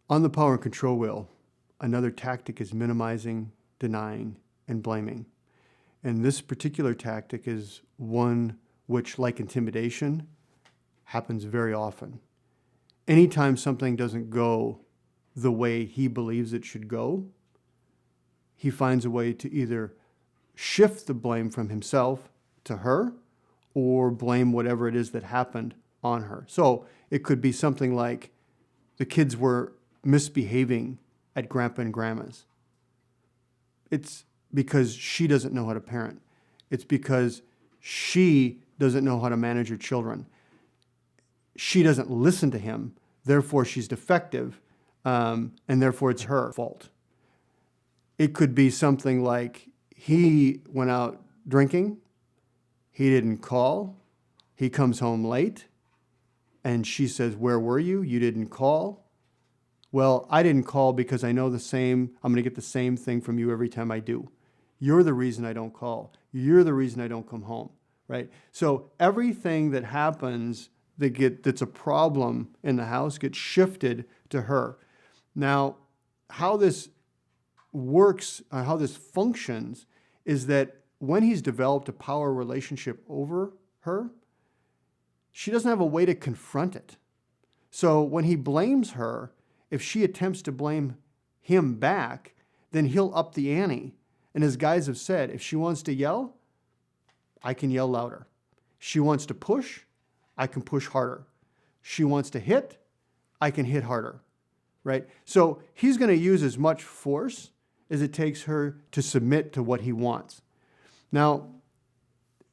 On the power and control wheel, another tactic is minimizing, denying, and blaming. And this particular tactic is one which, like intimidation, happens very often. Anytime something doesn't go the way he believes it should go, he finds a way to either shift the blame from himself to her or blame whatever it is that happened on her. So it could be something like the kids were misbehaving at Grandpa and Grandma's. It's because she doesn't know how to parent. It's because she doesn't know how to manage her children. She doesn't listen to him, therefore she's defective, and therefore it's her fault. It could be something like he went out drinking, he didn't call, he comes home late, and she says, "Where were you? You didn't call." Well, I didn't call because I know I'm going to get the same thing from you every time I do. You're the reason I don't call. You're the reason I don't come home, right? So everything that happens that's a problem in the house gets shifted to her. Now, how this works, how this functions is that when he's developed a power relationship over her, she doesn't have a way to confront it. So when he blames her, if she attempts to blame him back, then he'll up the ante. And as guys have said, if she wants to yell, I can yell louder. She wants to push, I can push harder. She wants to hit, I can hit harder, right? So he's going to use as much force as it takes her to submit to what he wants. Now,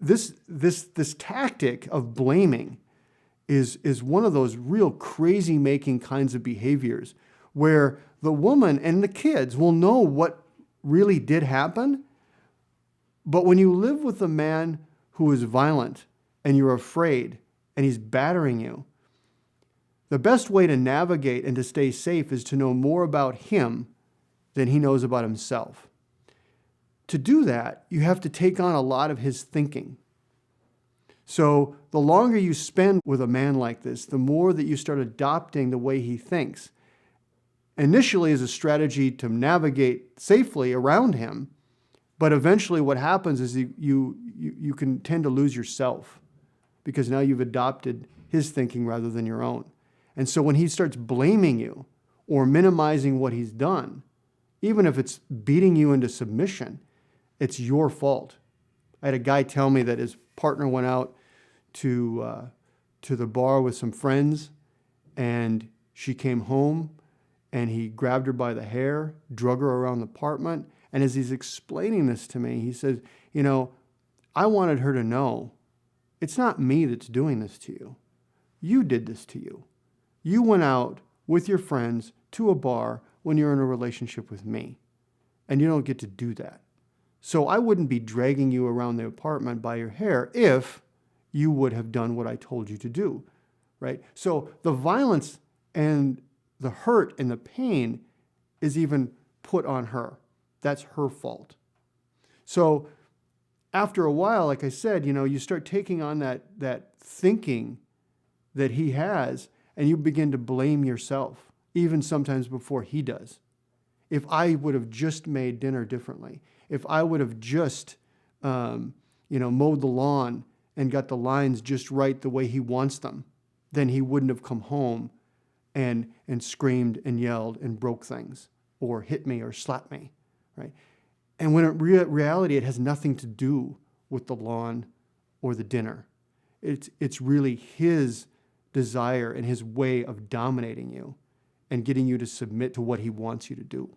this tactic of blaming is one of those real crazy-making kinds of behaviors where the woman and the kids will know what really did happen, but when you live with a man who is violent and you're afraid and he's battering you, the best way to navigate and to stay safe is to know more about him than he knows about himself. To do that, you have to take on a lot of his thinking. So the longer you spend with a man like this, the more that you start adopting the way he thinks. Initially as a strategy to navigate safely around him, but eventually what happens is you can tend to lose yourself because now you've adopted his thinking rather than your own. And so when he starts blaming you or minimizing what he's done, even if it's beating you into submission, it's your fault. I had a guy tell me that his partner went out to the bar with some friends, and she came home, and he grabbed her by the hair, drug her around the apartment, and as he's explaining this to me, he says, I wanted her to know, it's not me that's doing this to you. You did this to you. You went out with your friends to a bar when you're in a relationship with me, and you don't get to do that. So I wouldn't be dragging you around the apartment by your hair if you would have done what I told you to do, right? So the violence and the hurt and the pain is even put on her. That's her fault. So after a while, like I said, you start taking on that thinking that he has, and you begin to blame yourself, even sometimes before he does. If I would have just made dinner differently, if I would have just, mowed the lawn and got the lines just right the way he wants them, then he wouldn't have come home and screamed and yelled and broke things or hit me or slapped me, right? And when in reality, it has nothing to do with the lawn or the dinner. It's really his desire and his way of dominating you and getting you to submit to what he wants you to do.